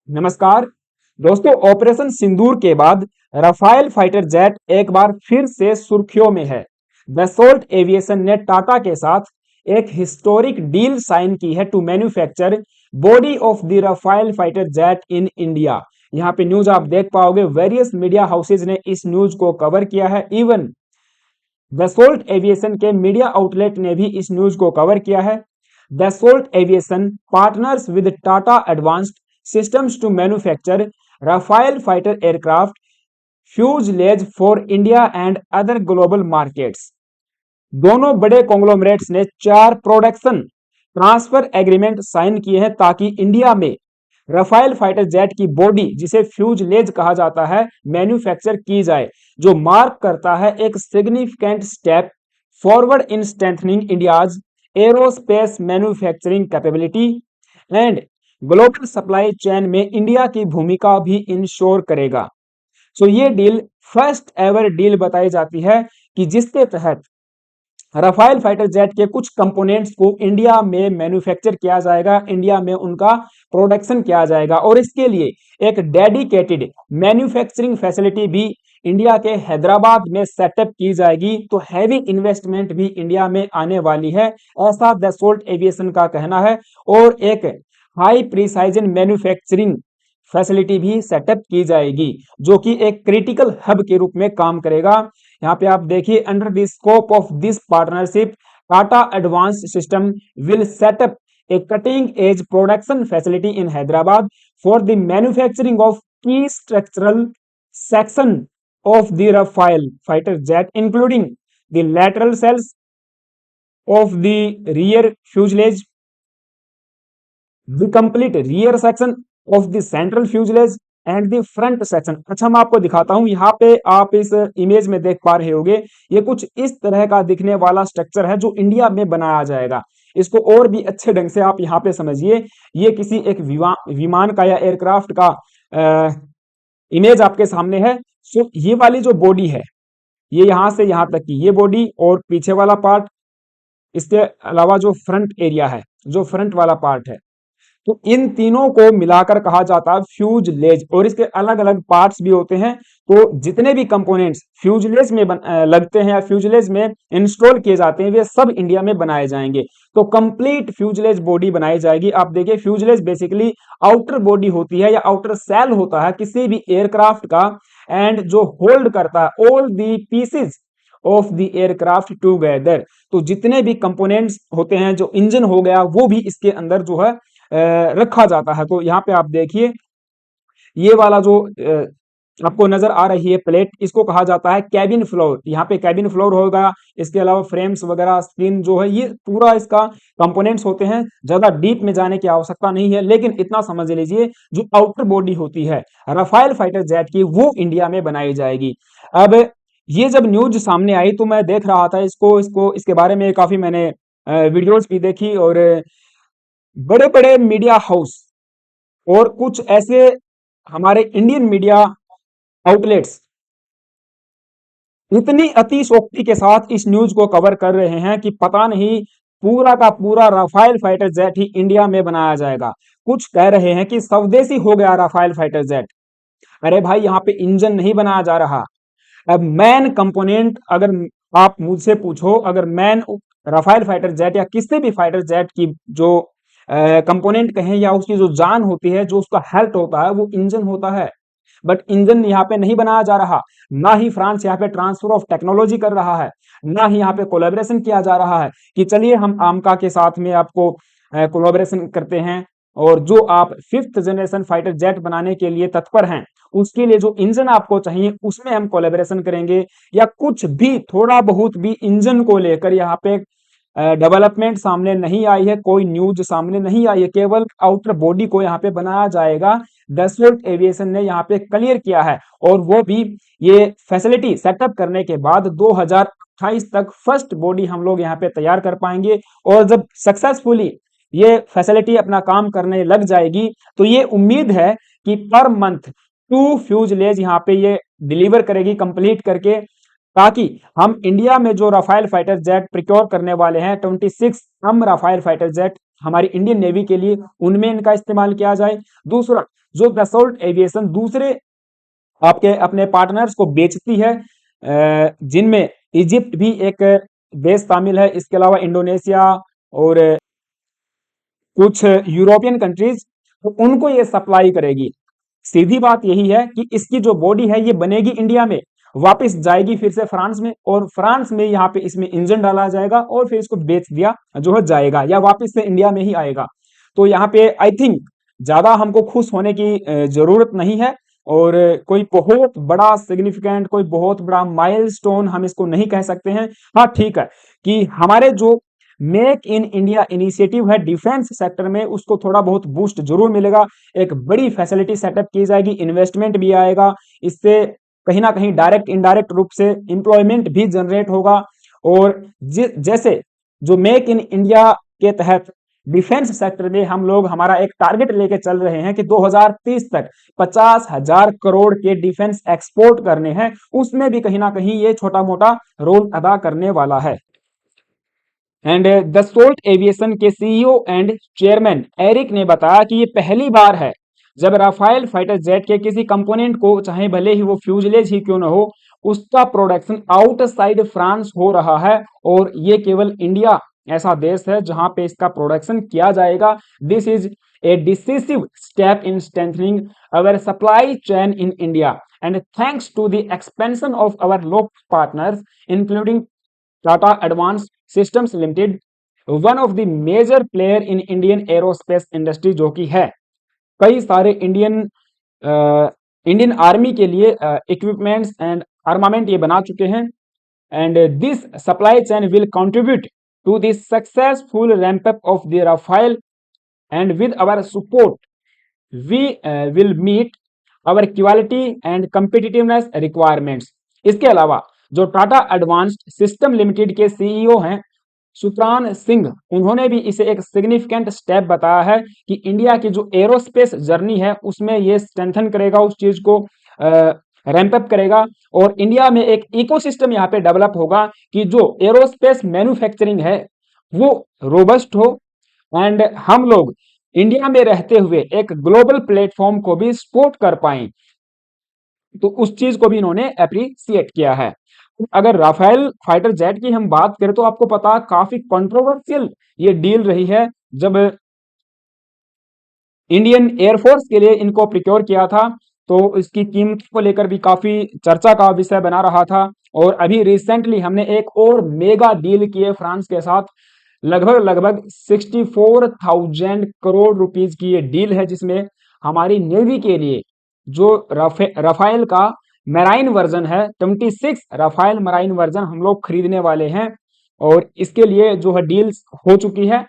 नमस्कार दोस्तों। ऑपरेशन सिंदूर के बाद राफेल फाइटर जेट एक बार फिर से सुर्खियों में है। दसोल्ट एविएशन ने टाटा के साथ एक हिस्टोरिक डील साइन की है to manufacture body of the Rafale fighter jet in India. यहाँ पे न्यूज आप देख पाओगे, वेरियस मीडिया हाउसेज ने इस न्यूज को कवर किया है। इवन दसोल्ट एविएशन के मीडिया आउटलेट ने भी इस न्यूज को कवर किया है। Dassault aviation partners with Tata advanced systems to manufacture Rafale fighter aircraft fuselage for India and other global markets। दोनों बड़े कॉन्ग्लोमरेट्स ने 4 प्रोडक्शन ट्रांसफर एग्रीमेंट साइन किए हैं ताकि इंडिया में राफेल फाइटर जेट की बॉडी, जिसे फ्यूजलेज कहा जाता है, मैन्युफैक्चर की जाए, जो मार्क करता है एक significant step forward in strengthening India's aerospace manufacturing capability and global supply chain में इंडिया की भूमिका भी इंश्योर करेगा। सो ये डील फर्स्ट एवर डील बताई जाती है कि जिसके तहत राफेल फाइटर जेट के कुछ कंपोनेंट्स को इंडिया में मैन्युफैक्चर किया जाएगा, इंडिया में उनका प्रोडक्शन किया जाएगा और इसके लिए एक डेडिकेटेड मैन्युफैक्चरिंग फैसिलिटी भी इंडिया के हैदराबाद में सेटअप की जाएगी। तो हैवी इन्वेस्टमेंट भी इंडिया में आने वाली है, ऐसा दसोल्ट एविएशन का कहना है। और एक हाई प्रिसाइजन मैन्युफैक्चरिंग फैसिलिटी भी सेटअप की जाएगी, जो कि एक क्रिटिकल हब के रूप में काम करेगा। यहाँ पे आप देखिए, under the scope of this partnership Tata advance system will set up a cutting edge production facility in Hyderabad for the manufacturing of key structural section of the Rafale fighter jet including the lateral shells of the rear fuselage, the complete rear section of the central fuselage and the front section। अच्छा, मैं आपको दिखाता हूं। यहाँ पे आप इस image में देख पा रहे होंगे, ये कुछ इस तरह का दिखने वाला स्ट्रक्चर है जो इंडिया में बनाया जाएगा। इसको और भी अच्छे ढंग से आप यहाँ पे समझिए, ये किसी एक विमान का या एयरक्राफ्ट का इमेज आपके सामने है। सो ये वाली जो बॉडी है, ये यहाँ से यहाँ तक की ये बॉडी और पीछे वाला पार्ट, इसके अलावा जो फ्रंट एरिया है, जो फ्रंट वाला पार्ट है, तो इन तीनों को मिलाकर कहा जाता है फ्यूजलेज। और इसके अलग अलग पार्ट्स भी होते हैं। तो जितने भी कंपोनेंट्स फ्यूजलेज में लगते हैं या फ्यूजलेज में इंस्टॉल किए जाते हैं, वे सब इंडिया में बनाए जाएंगे। तो कंप्लीट फ्यूजलेज बॉडी बनाई जाएगी। आप देखिए, फ्यूजलेज बेसिकली आउटर बॉडी होती है या आउटर सेल होता है किसी भी एयरक्राफ्ट का, एंड जो होल्ड करता है all the pieces of the aircraft together. तो जितने भी कंपोनेंट्स होते हैं, जो इंजन हो गया, वो भी इसके अंदर जो है रखा जाता है। तो यहाँ पे आप देखिए, ये वाला जो आपको नजर आ रही है प्लेट, इसको कहा जाता है कैबिन फ्लोर। यहाँ पे कैबिन फ्लोर होगा, इसके अलावा फ्रेम्स वगैरह, स्क्रीन जो है, ये पूरा इसका कंपोनेंट्स होते हैं। ज्यादा डीप में जाने की आवश्यकता नहीं है, लेकिन इतना समझ लीजिए, जो आउटर बॉडी होती है राफेल फाइटर जेट की, वो इंडिया में बनाई जाएगी। अब ये जब न्यूज सामने आई तो मैं देख रहा था इसको इसके बारे में काफी मैंने वीडियोस भी देखी, और बड़े बड़े मीडिया हाउस और कुछ ऐसे हमारे इंडियन मीडिया आउटलेट्स इतनी अतिशयोक्ति के साथ इस न्यूज को कवर कर रहे हैं कि पता नहीं, पूरा का पूरा राफेल फाइटर जेट ही इंडिया में बनाया जाएगा। कुछ कह रहे हैं कि स्वदेशी हो गया राफेल फाइटर जेट। अरे भाई, यहाँ पे इंजन नहीं बनाया जा रहा। अब मेन कंपोनेंट अगर आप मुझसे पूछो, अगर मेन राफेल फाइटर जेट या किसी भी फाइटर जेट की जो कंपोनेंट कहें या उसकी जो जान होती है, जो उसका हेल्थ होता है, वो इंजन होता है। बट इंजन यहाँ पे नहीं बनाया जा रहा, ना ही फ्रांस यहाँ पे ट्रांसफर ऑफ टेक्नोलॉजी कर रहा है, ना ही यहाँ पे कोलैबोरेशन किया जा रहा है कि चलिए हम आमका के साथ में आपको कोलैबोरेशन करते हैं, और जो आप 5th जनरेशन फाइटर जेट बनाने के लिए तत्पर हैं, उसके लिए जो इंजन आपको चाहिए, उसमें हम कोलैबोरेशन करेंगे। या कुछ भी थोड़ा बहुत भी इंजन को लेकर यहाँ पे डेवलपमेंट सामने नहीं आई है, कोई न्यूज सामने नहीं आई है, केवल आउटर बॉडी को यहाँ पे बनाया जाएगा। दसोल्ट एविएशन ने यहाँ पे क्लियर किया है, और वो भी ये फैसिलिटी सेटअप करने के बाद 2028 तक फर्स्ट बॉडी हम लोग यहाँ पे तैयार कर पाएंगे। और जब सक्सेसफुली ये फैसिलिटी अपना काम करने लग जाएगी, तो ये उम्मीद है कि पर मंथ 2 फ्यूजलेज यहाँ पे ये डिलीवर करेगी कंप्लीट करके, ताकि हम इंडिया में जो राफेल फाइटर जेट प्रिक्योर करने वाले हैं, 26 हम राफेल फाइटर जेट हमारी इंडियन नेवी के लिए, उनमें इनका इस्तेमाल किया जाए। दूसरा, जो दसोल्ट एविएशन दूसरे आपके अपने पार्टनर्स को बेचती है, जिनमें इजिप्ट भी एक देश शामिल है, इसके अलावा इंडोनेशिया और कुछ यूरोपियन कंट्रीज, तो उनको ये सप्लाई करेगी। सीधी बात यही है कि इसकी जो बॉडी है ये बनेगी इंडिया में, वापस जाएगी फिर से फ्रांस में, और फ्रांस में यहाँ पे इसमें इंजन डाला जाएगा और फिर इसको बेच दिया जो है जाएगा, या वापस से इंडिया में ही आएगा। तो यहाँ पे आई थिंक ज्यादा हमको खुश होने की जरूरत नहीं है, और कोई बहुत बड़ा सिग्निफिकेंट, कोई बहुत बड़ा माइलस्टोन हम इसको नहीं कह सकते हैं। हाँ ठीक है कि हमारे जो मेक इन इंडिया इनिशिएटिव है डिफेंस सेक्टर में, उसको थोड़ा बहुत बूस्ट जरूर मिलेगा। एक बड़ी फैसिलिटी सेटअप की जाएगी, इन्वेस्टमेंट भी आएगा, इससे कहीं ना कहीं डायरेक्ट इनडायरेक्ट रूप से एम्प्लॉयमेंट भी जनरेट होगा। और जैसे जो मेक इन इंडिया के तहत डिफेंस सेक्टर में हम लोग हमारा एक टारगेट लेके चल रहे हैं कि 2030 तक 50,000 करोड़ के डिफेंस एक्सपोर्ट करने हैं, उसमें भी कहीं ना कहीं ये छोटा मोटा रोल अदा करने वाला है। एंड दसोल्ट एविएशन के सीईओ एंड चेयरमैन एरिक ने बताया कि ये पहली बार है जब राफेल फाइटर जेट के किसी कंपोनेंट को, चाहे भले ही वो फ्यूजलेज ही क्यों ना हो, उसका प्रोडक्शन आउटसाइड फ्रांस हो रहा है, और ये केवल इंडिया ऐसा देश है जहां पे इसका प्रोडक्शन किया जाएगा। This is a decisive step in strengthening our supply chain in India and thanks to the expansion of our local partners including Tata advance systems limited, one of the major player in Indian aerospace industry, जो कि है कई सारे Indian army के लिए equipments and armament ये बना चुके हैं। And this supply chain will contribute to the successful ramp up of the Rafale, and with our support we will meet our quality and competitiveness requirements. इसके अलावा जो Tata advanced system limited के CEO हैं सुप्रान सिंह, उन्होंने भी इसे एक सिग्निफिकेंट स्टेप बताया है कि इंडिया की जो एरोस्पेस जर्नी है उसमें ये स्ट्रेंथन करेगा, उस चीज को रैंप अप करेगा, और इंडिया में एक इकोसिस्टम यहाँ पे डेवलप होगा कि जो एरोस्पेस मैन्युफैक्चरिंग है वो रोबस्ट हो, एंड हम लोग इंडिया में रहते हुए एक ग्लोबल प्लेटफॉर्म को भी सपोर्ट कर पाए। तो उस चीज को भी इन्होंने अप्रिसिएट किया है। अगर राफेल फाइटर जेट की हम बात करें तो आपको पता काफी कंट्रोवर्शियल ये डील रही है। जब इंडियन एयरफोर्स के लिए इनको प्रिक्योर किया था तो इसकी कीमत को लेकर भी काफी चर्चा का विषय बना रहा था, और अभी रिसेंटली हमने एक और मेगा डील की है फ्रांस के साथ, लगभग लगभग 64,000 करोड़ रुपीस की ये डील है, जिसमें हमारी नेवी के लिए जो राफेल का मैराइन वर्जन है, 26 राफेल मैराइन वर्जन हम लोग खरीदने वाले हैं, और इसके लिए जो है डील्स हो चुकी है।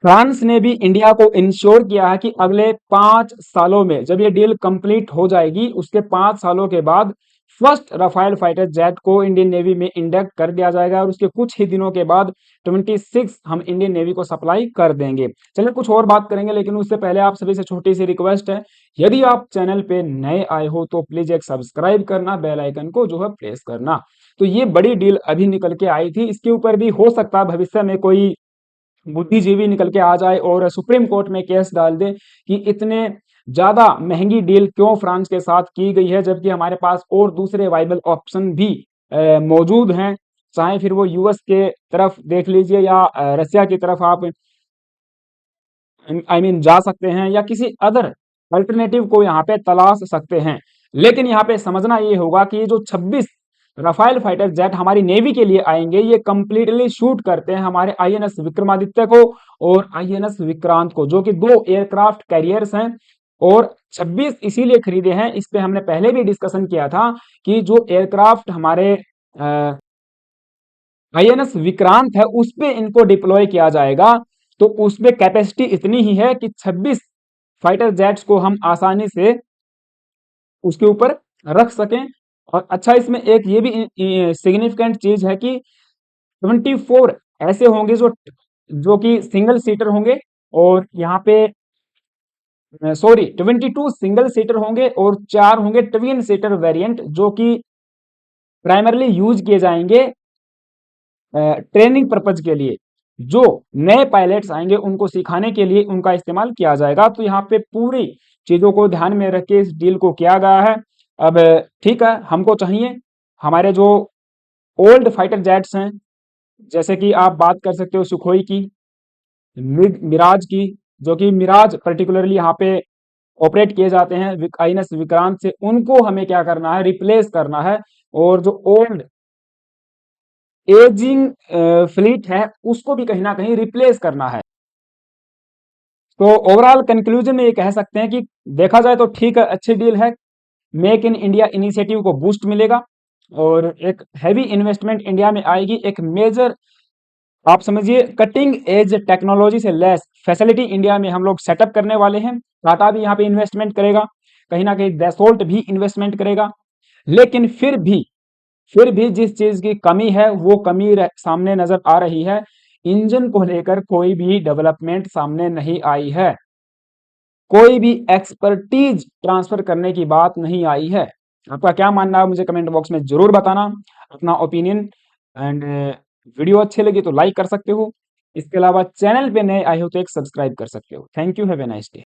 फ्रांस ने भी इंडिया को इंश्योर किया है कि अगले 5 सालों में जब ये डील कंप्लीट हो जाएगी, उसके 5 सालों के बाद फर्स्ट राफेल फाइटर जेट को इंडियन नेवी में इंडक्ट कर दिया जाएगा, और उसके कुछ ही दिनों के बाद 26 हम इंडियन नेवी को सप्लाई कर देंगे। चलिए कुछ और बात करेंगे, लेकिन उससे पहले आप सभी से छोटी सी रिक्वेस्ट है, यदि आप चैनल पे नए आए हो तो प्लीज एक सब्सक्राइब करना, बेल आइकन को जो है प्रेस करना। तो ये बड़ी डील अभी निकल के आई थी, इसके ऊपर भी हो सकता है भविष्य में कोई बुद्धिजीवी निकल के आ जाए और सुप्रीम कोर्ट में केस डाल दे कि इतने ज्यादा महंगी डील क्यों फ्रांस के साथ की गई है, जबकि हमारे पास और दूसरे वाइबल ऑप्शन भी मौजूद हैं। चाहे फिर वो यूएस के तरफ देख लीजिए या रसिया की तरफ आप जा सकते हैं, या किसी अदर अल्टरनेटिव को यहाँ पे तलाश सकते हैं। लेकिन यहाँ पे समझना ये होगा कि ये जो 26 राफेल फाइटर जेट हमारी नेवी के लिए आएंगे, ये कंप्लीटली शूट करते हैं हमारे आईएनएस विक्रमादित्य को और आईएनएस विक्रांत को, जो कि 2 एयरक्राफ्ट कैरियर्स हैं। और 26 इसीलिए खरीदे हैं, इस पे हमने पहले भी डिस्कशन किया था कि जो एयरक्राफ्ट हमारे आईएनएस विक्रांत है उस पे इनको डिप्लॉय किया जाएगा, तो उसमें कैपेसिटी इतनी ही है कि 26 फाइटर जेट्स को हम आसानी से उसके ऊपर रख सकें। और अच्छा, इसमें एक ये भी सिग्निफिकेंट चीज है कि 24 ऐसे होंगे जो जो कि सिंगल सीटर होंगे, और यहाँ पे सॉरी 22 सिंगल सीटर होंगे और 4 होंगे ट्विन सीटर वेरिएंट, जो कि प्राइमरली यूज किए जाएंगे ट्रेनिंग पर्पज के लिए। जो नए पायलट्स आएंगे उनको सिखाने के लिए उनका इस्तेमाल किया जाएगा। तो यहाँ पे पूरी चीजों को ध्यान में रख के इस डील को किया गया है। अब ठीक है, हमको चाहिए हमारे जो ओल्ड फाइटर जेट्स हैं, जैसे कि आप बात कर सकते हो सुखोई की, मिराज की, जो कि मिराज पर्टिकुलरली यहाँ पे ऑपरेट किए जाते हैं आईएनएस विक्रांत से, उनको हमें क्या करना है, रिप्लेस करना है। और जो ओल्ड एजिंग फ्लीट है उसको भी कहीं ना कहीं रिप्लेस करना है। तो ओवरऑल कंक्लूजन में ये कह सकते हैं कि देखा जाए तो ठीक है, अच्छी डील है। मेक इन इंडिया इनिशिएटिव को बूस्ट मिलेगा और एक हैवी इन्वेस्टमेंट इंडिया में आएगी। एक मेजर, आप समझिए, कटिंग एज टेक्नोलॉजी से लेस फैसिलिटी इंडिया में हम लोग सेटअप करने वाले हैं। टाटा भी यहाँ पे इन्वेस्टमेंट करेगा, कहीं ना कहीं दसोल्ट भी इन्वेस्टमेंट करेगा। लेकिन फिर भी जिस चीज की कमी है वो कमी सामने नजर आ रही है। इंजन को लेकर कोई भी डेवलपमेंट सामने नहीं आई है, कोई भी एक्सपर्टीज ट्रांसफर करने की बात नहीं आई है। आपका क्या मानना है मुझे कमेंट बॉक्स में जरूर बताना अपना ओपिनियन। एंड वीडियो अच्छी लगी तो लाइक कर सकते हो। इसके अलावा चैनल पे नए आए हो तो एक सब्सक्राइब कर सकते हो। Thank you, have a nice day.